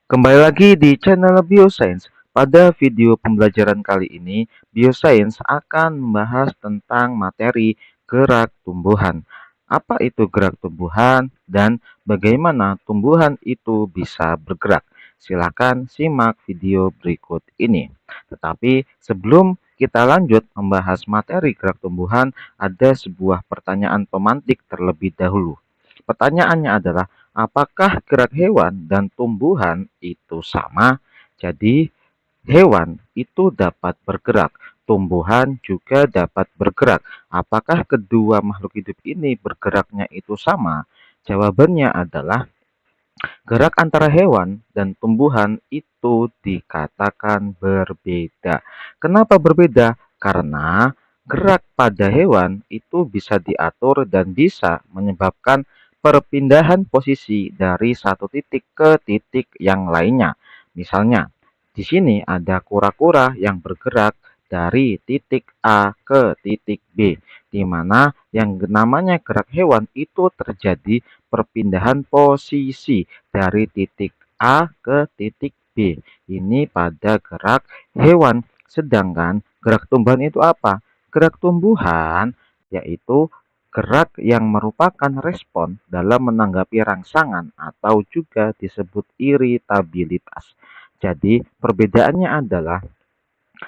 Kembali lagi di channel Biosains. Pada video pembelajaran kali ini, Biosains akan membahas tentang materi gerak tumbuhan. Apa itu gerak tumbuhan dan bagaimana tumbuhan itu bisa bergerak? Silakan simak video berikut ini. Tetapi sebelum kita lanjut membahas materi gerak tumbuhan, ada sebuah pertanyaan pemantik terlebih dahulu. Pertanyaannya adalah, apakah gerak hewan dan tumbuhan itu sama? Jadi, hewan itu dapat bergerak, tumbuhan juga dapat bergerak. Apakah kedua makhluk hidup ini bergeraknya itu sama? Jawabannya adalah gerak antara hewan dan tumbuhan itu dikatakan berbeda. Kenapa berbeda? Karena gerak pada hewan itu bisa diatur dan bisa menyebabkan perpindahan posisi dari satu titik ke titik yang lainnya. Misalnya, di sini ada kura-kura yang bergerak dari titik A ke titik B, di mana yang namanya gerak hewan itu terjadi perpindahan posisi dari titik A ke titik B. Ini pada gerak hewan. Sedangkan gerak tumbuhan itu apa? Gerak tumbuhan yaitu gerak yang merupakan respon dalam menanggapi rangsangan atau juga disebut iritabilitas. Jadi perbedaannya adalah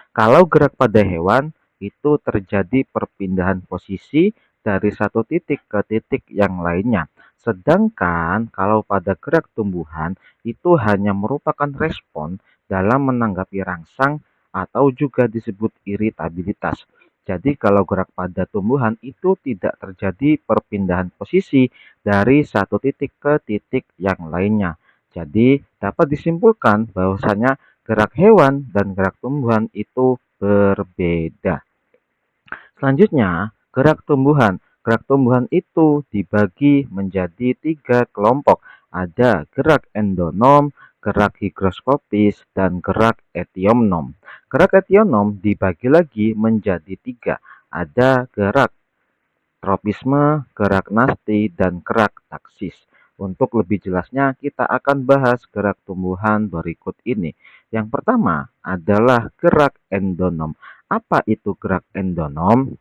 kalau gerak pada hewan itu terjadi perpindahan posisi dari satu titik ke titik yang lainnya. Sedangkan kalau pada gerak tumbuhan itu hanya merupakan respon dalam menanggapi rangsang atau juga disebut iritabilitas. Jadi kalau gerak pada tumbuhan itu tidak terjadi perpindahan posisi dari satu titik ke titik yang lainnya. Jadi dapat disimpulkan bahwasanya gerak hewan dan gerak tumbuhan itu berbeda. Selanjutnya, gerak tumbuhan. Gerak tumbuhan itu dibagi menjadi 3 kelompok. Ada gerak endonom, gerak higroskopis, dan gerak etiomnom. Gerak etiomnom dibagi lagi menjadi 3. Ada gerak tropisme, gerak nasti, dan gerak taksis. Untuk lebih jelasnya, kita akan bahas gerak tumbuhan berikut ini. Yang pertama adalah gerak endonom. Apa itu gerak endonom?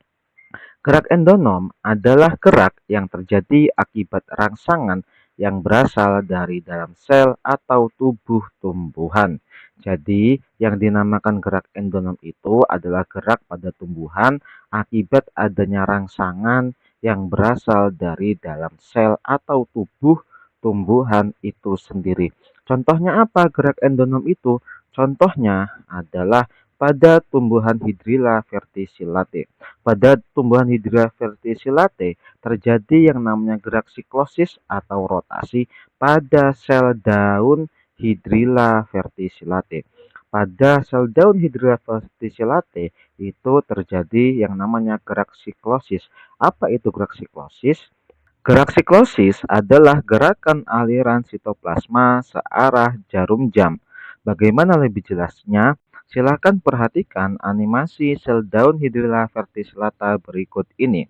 Gerak endonom adalah gerak yang terjadi akibat rangsangan yang berasal dari dalam sel atau tubuh tumbuhan. Jadi, yang dinamakan gerak endonom itu adalah gerak pada tumbuhan akibat adanya rangsangan yang berasal dari dalam sel atau tubuh tumbuhan itu sendiri. Contohnya apa gerak endonom itu? Contohnya adalah pada tumbuhan Hydrilla verticillata. Pada tumbuhan Hydrilla verticillata terjadi yang namanya gerak siklosis atau rotasi pada sel daun Hydrilla verticillata. Pada sel daun Hydrilla verticillata itu terjadi yang namanya gerak siklosis. Apa itu gerak siklosis? Gerak siklosis adalah gerakan aliran sitoplasma searah jarum jam. Bagaimana lebih jelasnya? Silakan perhatikan animasi sel daun Hydrilla verticillata berikut ini.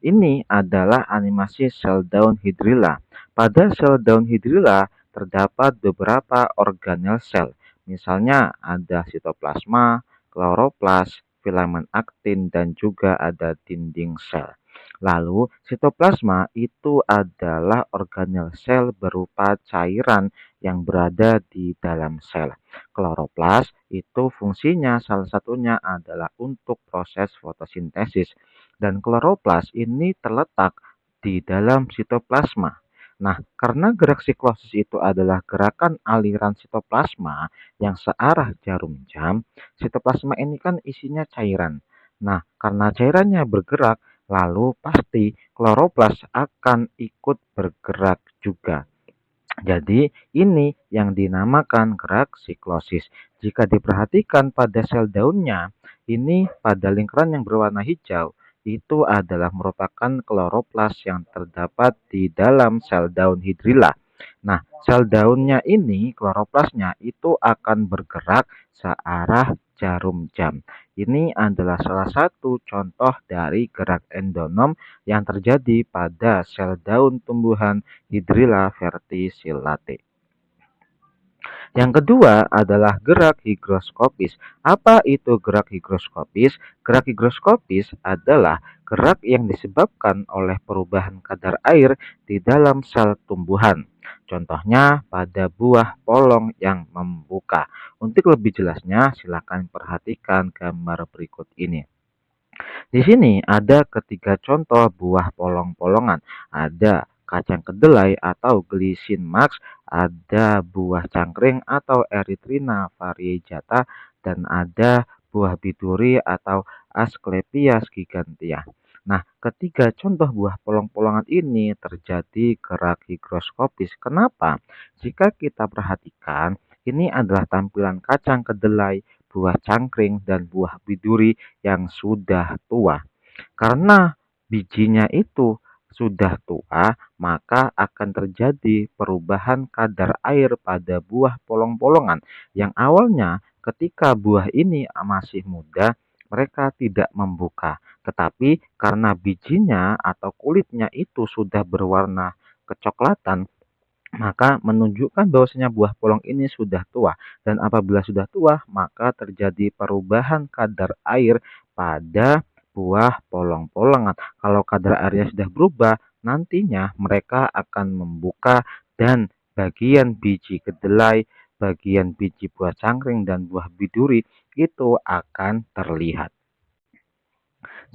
Ini adalah animasi sel daun hidrilla. Pada sel daun hidrilla terdapat beberapa organel sel. Misalnya ada sitoplasma, kloroplas, filamen aktin, dan juga ada dinding sel. Lalu, sitoplasma itu adalah organel sel berupa cairan yang berada di dalam sel. Kloroplas itu fungsinya salah satunya adalah untuk proses fotosintesis dan kloroplas ini terletak di dalam sitoplasma. Nah, karena gerak siklosis itu adalah gerakan aliran sitoplasma yang searah jarum jam, sitoplasma ini kan isinya cairan. Nah, karena cairannya bergerak, lalu pasti kloroplas akan ikut bergerak juga. Jadi, ini yang dinamakan gerak siklosis. Jika diperhatikan pada sel daunnya, ini pada lingkaran yang berwarna hijau, itu adalah merupakan kloroplas yang terdapat di dalam sel daun hidrilla. Nah, sel daunnya ini, kloroplasnya itu akan bergerak searah jarum jam. Ini adalah salah satu contoh dari gerak endonom yang terjadi pada sel daun tumbuhan Hydrilla verticillata. Yang kedua adalah gerak higroskopis. Apa itu gerak higroskopis? Gerak higroskopis adalah gerak yang disebabkan oleh perubahan kadar air di dalam sel tumbuhan. Contohnya pada buah polong yang membuka. Untuk lebih jelasnya, silakan perhatikan gambar berikut ini. Di sini ada ketiga contoh buah polong-polongan. Ada kacang kedelai atau Glycine max, ada buah cangkring atau Erythrina variegata, dan ada buah biduri atau Asclepias gigantea. Nah, ketiga contoh buah polong-polongan ini terjadi gerak higroskopis. Kenapa? Jika kita perhatikan, ini adalah tampilan kacang kedelai, buah cangkring, dan buah biduri yang sudah tua. Karena bijinya itu sudah tua, maka akan terjadi perubahan kadar air pada buah polong-polongan yang awalnya ketika buah ini masih muda, mereka tidak membuka. Tetapi karena bijinya atau kulitnya itu sudah berwarna kecoklatan, maka menunjukkan bahwasanya buah polong ini sudah tua, dan apabila sudah tua maka terjadi perubahan kadar air pada buah polong-polongan. Kalau kadar airnya sudah berubah, nantinya mereka akan membuka dan bagian biji kedelai, bagian biji buah cangkring dan buah biduri itu akan terlihat.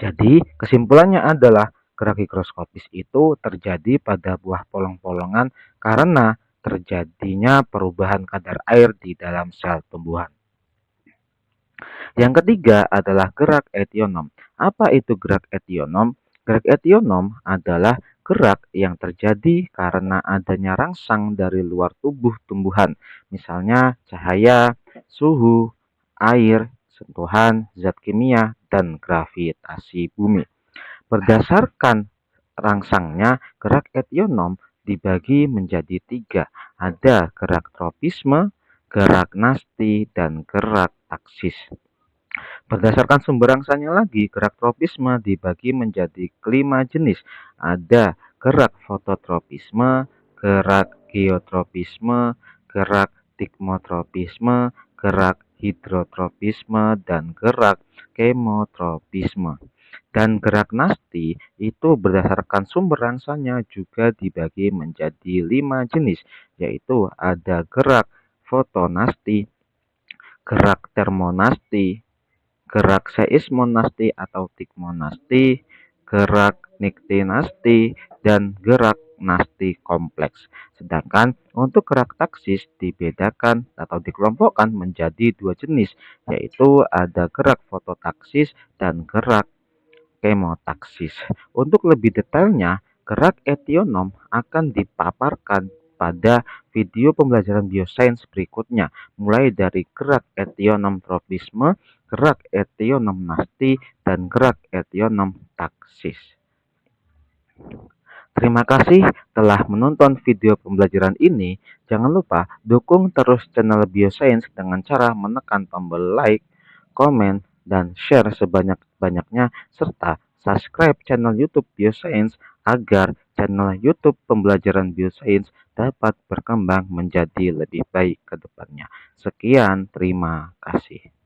Jadi, kesimpulannya adalah gerak higroskopis itu terjadi pada buah polong-polongan karena terjadinya perubahan kadar air di dalam sel tumbuhan. Yang ketiga adalah gerak etionom. Apa itu gerak etionom? Gerak etionom adalah gerak yang terjadi karena adanya rangsang dari luar tubuh tumbuhan, misalnya cahaya, suhu, air, sentuhan, zat kimia, dan gravitasi bumi. Berdasarkan rangsangnya, gerak etionom dibagi menjadi tiga. Ada gerak tropisme, gerak nasti, dan gerak taksis. Berdasarkan sumber rangsangnya lagi, gerak tropisme dibagi menjadi 5 jenis. Ada gerak fototropisme, gerak geotropisme, gerak tikmotropisme, gerak hidrotropisme, dan gerak kemotropisme. Dan gerak nasti itu berdasarkan sumber rangsangnya juga dibagi menjadi 5 jenis, yaitu ada gerak fotonasti, gerak termonasti, gerak seismonasti atau tikmonasti, gerak niktinasti, dan gerak nasti kompleks. Sedangkan untuk gerak taksis dibedakan atau dikelompokkan menjadi dua jenis, yaitu ada gerak fototaksis dan gerak kemotaksis. Untuk lebih detailnya, gerak etionom akan dipaparkan pada video pembelajaran biosains berikutnya, mulai dari gerak etionom tropisme, gerak etionom nasti, dan gerak etionom taksis. Terima kasih telah menonton video pembelajaran ini. Jangan lupa dukung terus channel Biosains dengan cara menekan tombol like, komen, dan share sebanyak-banyaknya, serta subscribe channel YouTube Biosains agar channel YouTube pembelajaran Biosains dapat berkembang menjadi lebih baik ke depannya. Sekian, terima kasih.